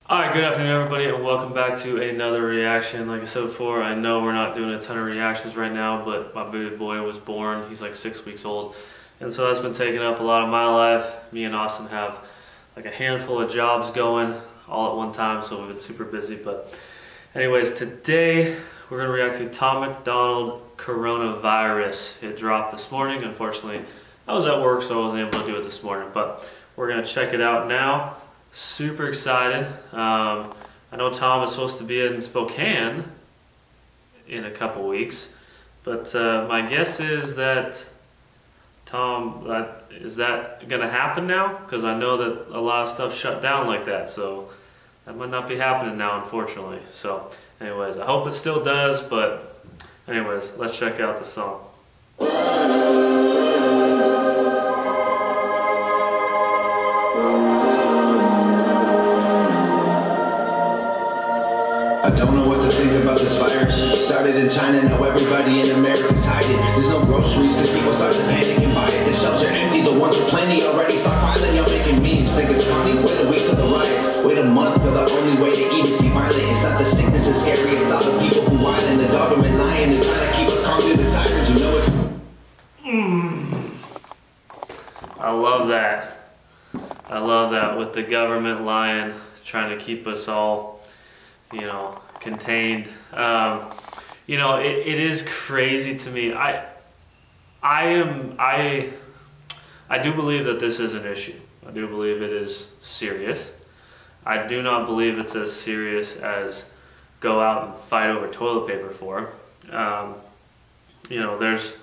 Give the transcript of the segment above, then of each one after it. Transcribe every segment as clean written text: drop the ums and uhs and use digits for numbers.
Alright, good afternoon everybody and welcome back to another reaction. Like I said before, I know we're not doing a ton of reactions right now, but my baby boy was born. He's like 6 weeks old. And so that's been taking up a lot of my life. Me and Austin have like a handful of jobs going all at one time, so we've been super busy. But anyways, today we're going to react to Tom MacDonald coronavirus. It dropped this morning. Unfortunately, I was at work, so I wasn't able to do it this morning. But we're going to check it out now. Super excited. I know Tom is supposed to be in Spokane in a couple weeks, but my guess is that Tom, is that gonna happen now? Because I know that a lot of stuff shut down like that, so that might not be happening now, unfortunately. So anyways, I hope it still does, but anyways, let's check out the song. I don't know what to think about this virus. Started in China, now everybody in America's hiding. There's no groceries cause people start to panic and buy it. The shelves are empty, the ones with plenty already stockpiling. Y'all making memes, think it's funny? Wait a week till the riots. Wait a month till the only way to eat is be violent. It's not the sickness is scary, it's all the people who whine. The government lying, they're trying to keep us calm through the sirens. You know it's... I love that. I love that, with the government lying, trying to keep us all, you know, contained. You know, it is crazy to me. I do believe that this is an issue. I do believe it is serious. I do not believe it's as serious as go out and fight over toilet paper for. You know, there's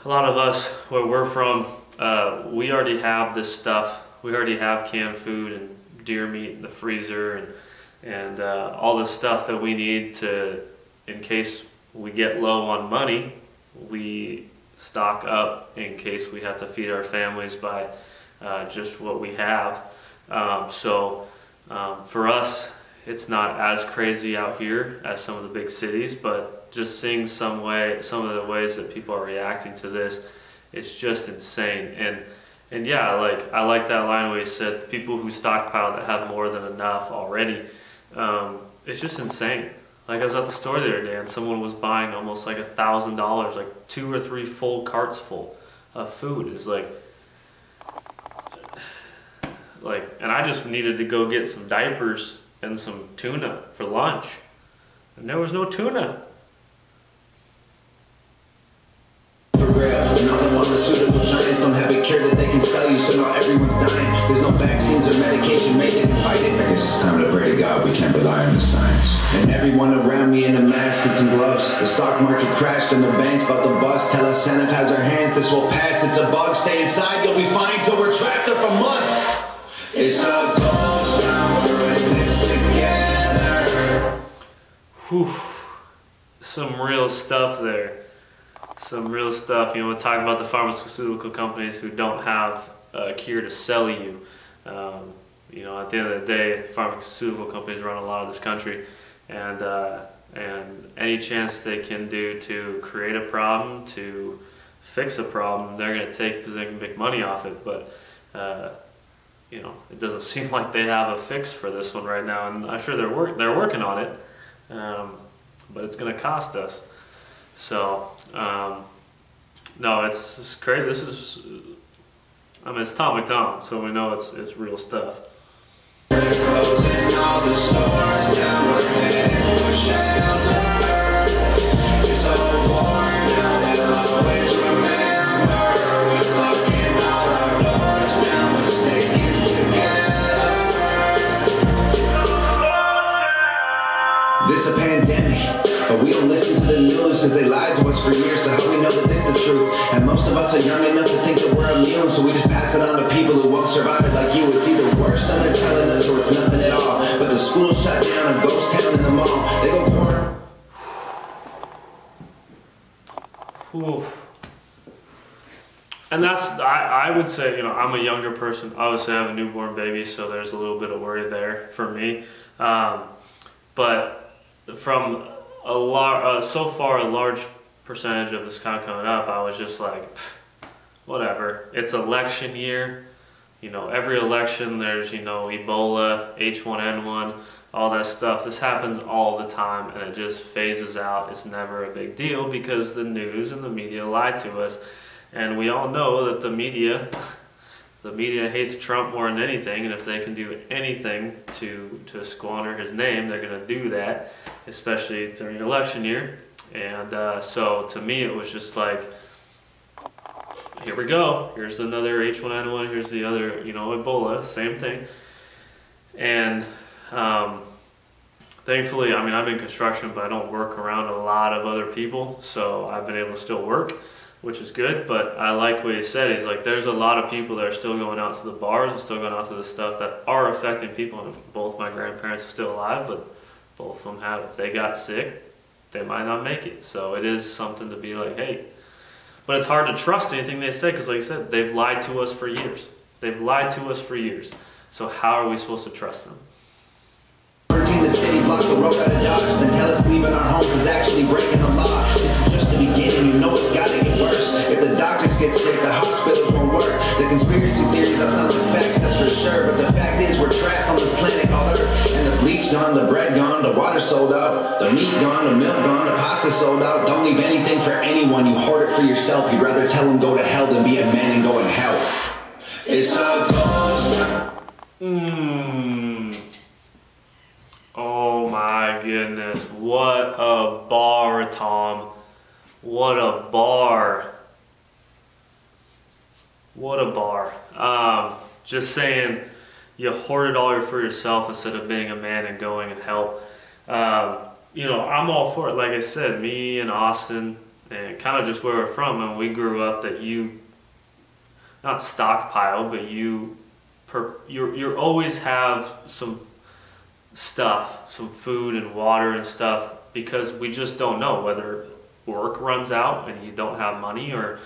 a lot of us where we're from, we already have this stuff. We already have canned food and deer meat in the freezer and all the stuff that we need to, in case we get low on money, we stock up in case we have to feed our families by just what we have. For us, it's not as crazy out here as some of the big cities, but just seeing some of the ways that people are reacting to this, it's just insane. And yeah, I like that line where he said the people who stockpile that have more than enough already. It's just insane. Like, I was at the store the other day and someone was buying almost like $1,000, like 2 or 3 full carts full of food. It's like, and I just needed to go get some diapers and some tuna for lunch, and there was no tuna. And all the pharmaceutical giants don't have a cure that they can sell you, so now everyone's dying. There's no vaccines or medication made that can fight it. I guess it's time to pray to God we can't rely on the science. And everyone around me in a mask and some gloves. The stock market crashed and the bank's about to bust. Tell us sanitize our hands, this will pass. It's a bug, stay inside, you'll be fine till we're trapped there for months. It's a ghost town, we're in this together. Whew. Some real stuff there. Some real stuff. You know, we're talking about the pharmaceutical companies who don't have a cure to sell you. You know, at the end of the day, pharmaceutical companies run a lot of this country, and any chance they can do to create a problem, to fix a problem, they're going to take because they can make money off it. But you know, it doesn't seem like they have a fix for this one right now, and I'm sure they're working on it, but it's going to cost us. So, no, it's crazy. This is, I mean, it's Tom MacDonald, so we know it's real stuff. They're closing all the stores down, we're heading for shelter. It's so warm now, we'll always remember. We're locking all our doors down, we're sticking together. This a pandemic. But we don't listen to the news because they lied to us for years, so how we know that this is the truth? And most of us are young enough to think that we're immune, so we just pass it on to people who won't survive it like you. It's either worse than they're telling us or it's nothing at all. But the school shut down, a ghost town in the mall. They go corner. And that's, I would say, you know, I'm a younger person. Obviously, I have a newborn baby, so there's a little bit of worry there for me. But from so far a large percentage of this kind of coming up, I was just like, whatever. It's election year. you know, every election there's, you know, Ebola, H1N1, all that stuff. This happens all the time, and it just phases out. It's never a big deal because the news and the media lie to us. And we all know that the media hates Trump more than anything, and if they can do anything to squander his name, they're going to do that, especially during election year. And so to me, it was just like, here we go. Here's another H1N1. Here's the other, you know, Ebola. Same thing. And thankfully, I mean, I'm in construction, but I don't work around a lot of other people, so I've been able to still work, which is good. But I like what he said. He's like, there's a lot of people that are still going out to the bars and still going out to the stuff that are affecting people. And both my grandparents are still alive, but both of them have. If they got sick, they might not make it. So it is something to be like, hey. But it's hard to trust anything they say because, like I said, they've lied to us for years. They've lied to us for years. So how are we supposed to trust them? The city block the road out of Dodge, then tell us leaving our homes is actually breaking the law. This is just the beginning, you know it's gotta get worse. If the doctors get sick, the hospitals won't work. The conspiracy theories are sound like facts, that's for sure. But the fact is we're trapped on this planet called Earth. And the bleach gone, the bread gone, the water sold out, the meat gone, the milk gone, the pasta sold out. Don't leave anything for anyone, you hoard it for yourself. You'd rather tell them go to hell than be a man and go in hell. It's a ghost. Oh my goodness, what a bar, Tom. What a bar. What a bar. Just saying, you hoard it all for yourself instead of being a man and going and help. You know, I'm all for it. Like I said, me and Austin, and kind of just where we're from, and we grew up that you, not stockpile, but you always have some stuff, some food and water and stuff, because we just don't know whether work runs out and you don't have money or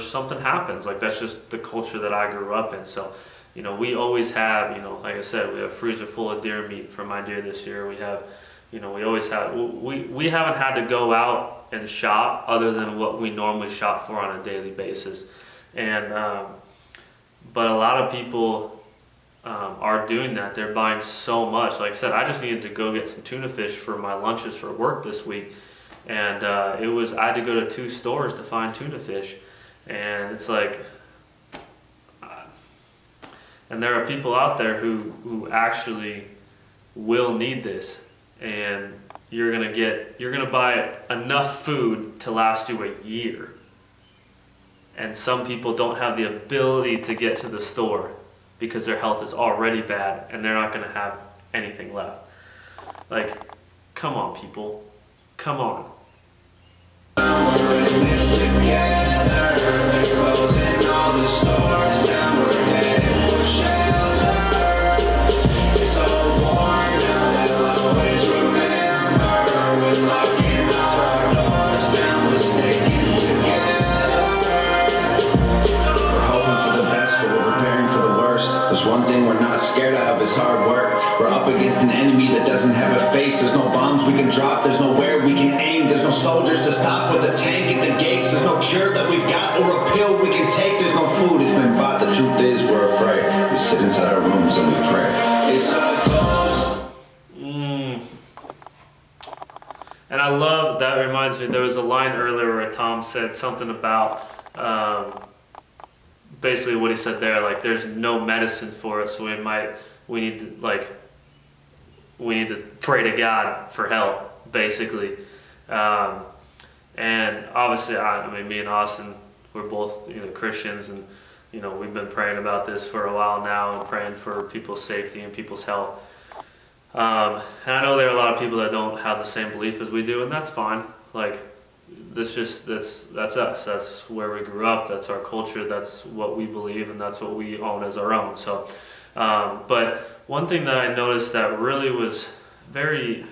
something happens. Like, that's just the culture that I grew up in. So, you know, we always have, you know, like I said, we have a freezer full of deer meat for my deer this year. We have, you know, we always have, we haven't had to go out and shop other than what we normally shop for on a daily basis. And but a lot of people are doing that. They're buying so much. Like I said, I just needed to go get some tuna fish for my lunches for work this week, and I had to go to 2 stores to find tuna fish, and it's like, and there are people out there who actually will need this, and you're gonna buy enough food to last you a year, and some people don't have the ability to get to the store because their health is already bad and they're not going to have anything left. Like, come on, people. Come on. One thing we're not scared of is hard work. We're up against an enemy that doesn't have a face. There's no bombs we can drop, there's nowhere we can aim. There's no soldiers to stop with a tank at the gates. There's no cure that we've got or a pill we can take. There's no food, it's been bought. The truth is we're afraid. We sit inside our rooms and we pray. It's a ghost. And I love, that reminds me, there was a line earlier where Tom said something about basically what he said there, like, there's no medicine for it, so we need to pray to God for help, basically. And obviously, I mean, me and Austin, we're both, you know, Christians, and, you know, we've been praying about this for a while now and praying for people's safety and people's health. And I know there are a lot of people that don't have the same belief as we do, and that's fine. Like, that's us. That's where we grew up. That's our culture. That's what we believe, and that's what we own as our own. So, but one thing that I noticed that really was very,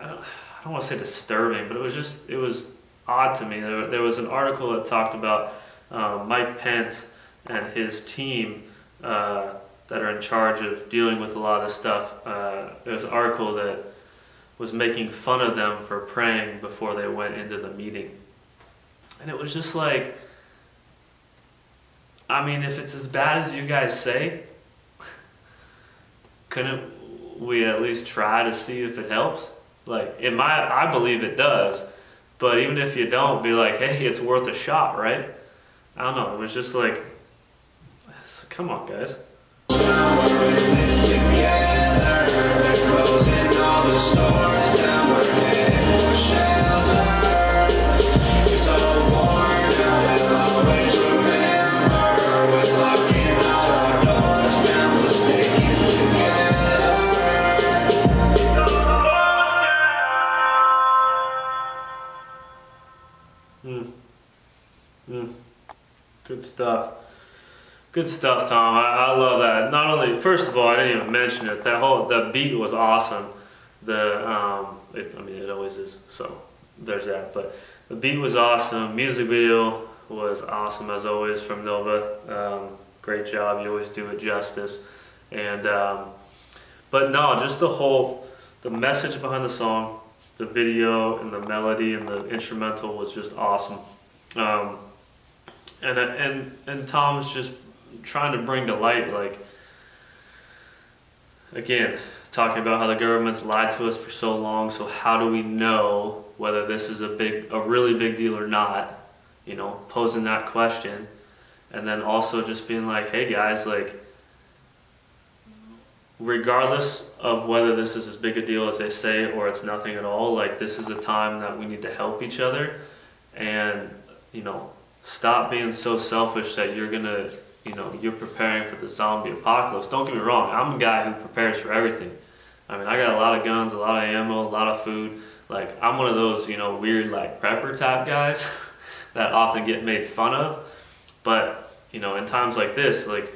I don't want to say disturbing, but it was odd to me. There was an article that talked about Mike Pence and his team that are in charge of dealing with a lot of this stuff. There's an article that was making fun of them for praying before they went into the meeting. And it was just like, I mean, if it's as bad as you guys say, couldn't we at least try to see if it helps? Like, I believe it does, but even if you don't, be like, hey, it's worth a shot, right? I don't know, it was just like, come on, guys. Good stuff. Good stuff, Tom. I love that. Not only, first of all, I didn't even mention it. The beat was awesome. I mean, it always is. So there's that. But the beat was awesome. Music video was awesome as always from Nova. Great job. You always do it justice. And but no, just the message behind the song, the video, and the melody and the instrumental was just awesome. And Tom's just trying to bring to light, like, again, talking about how the government's lied to us for so long, so how do we know whether this is a really big deal or not, you know, posing that question. And then also just being like, hey guys, like, regardless of whether this is as big a deal as they say or it's nothing at all, like, this is a time that we need to help each other. And, you know, stop being so selfish that you're gonna, you know, you're preparing for the zombie apocalypse. Don't get me wrong, I'm a guy who prepares for everything. I mean, I got a lot of guns, a lot of ammo, a lot of food. Like, I'm one of those, you know, weird, like, prepper type guys that often get made fun of. But, you know, in times like this, like,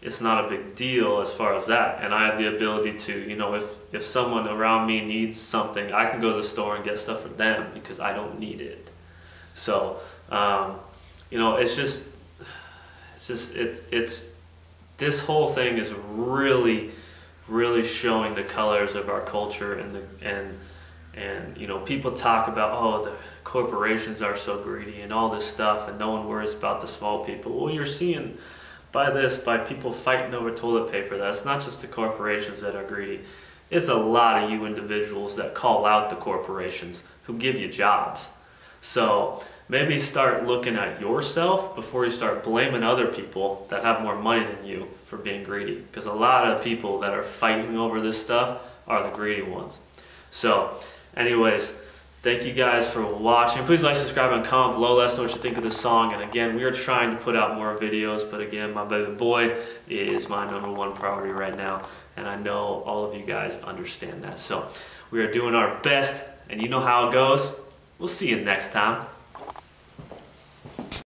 it's not a big deal as far as that. And I have the ability to, you know, if someone around me needs something, I can go to the store and get stuff for them because I don't need it. So, you know, it's this whole thing is really showing the colors of our culture. And you know, people talk about, oh, the corporations are so greedy and all this stuff, and no one worries about the small people. Well, you're seeing by people fighting over toilet paper, that's not just the corporations that are greedy. It's a lot of you individuals that call out the corporations who give you jobs. So maybe start looking at yourself before you start blaming other people that have more money than you for being greedy. Because a lot of people that are fighting over this stuff are the greedy ones. So anyways, thank you guys for watching. Please like, subscribe, and comment below. Let us know what you think of this song. And again, we are trying to put out more videos. But again, my baby boy is my #1 priority right now. And I know all of you guys understand that. So we are doing our best. And you know how it goes. We'll see you next time.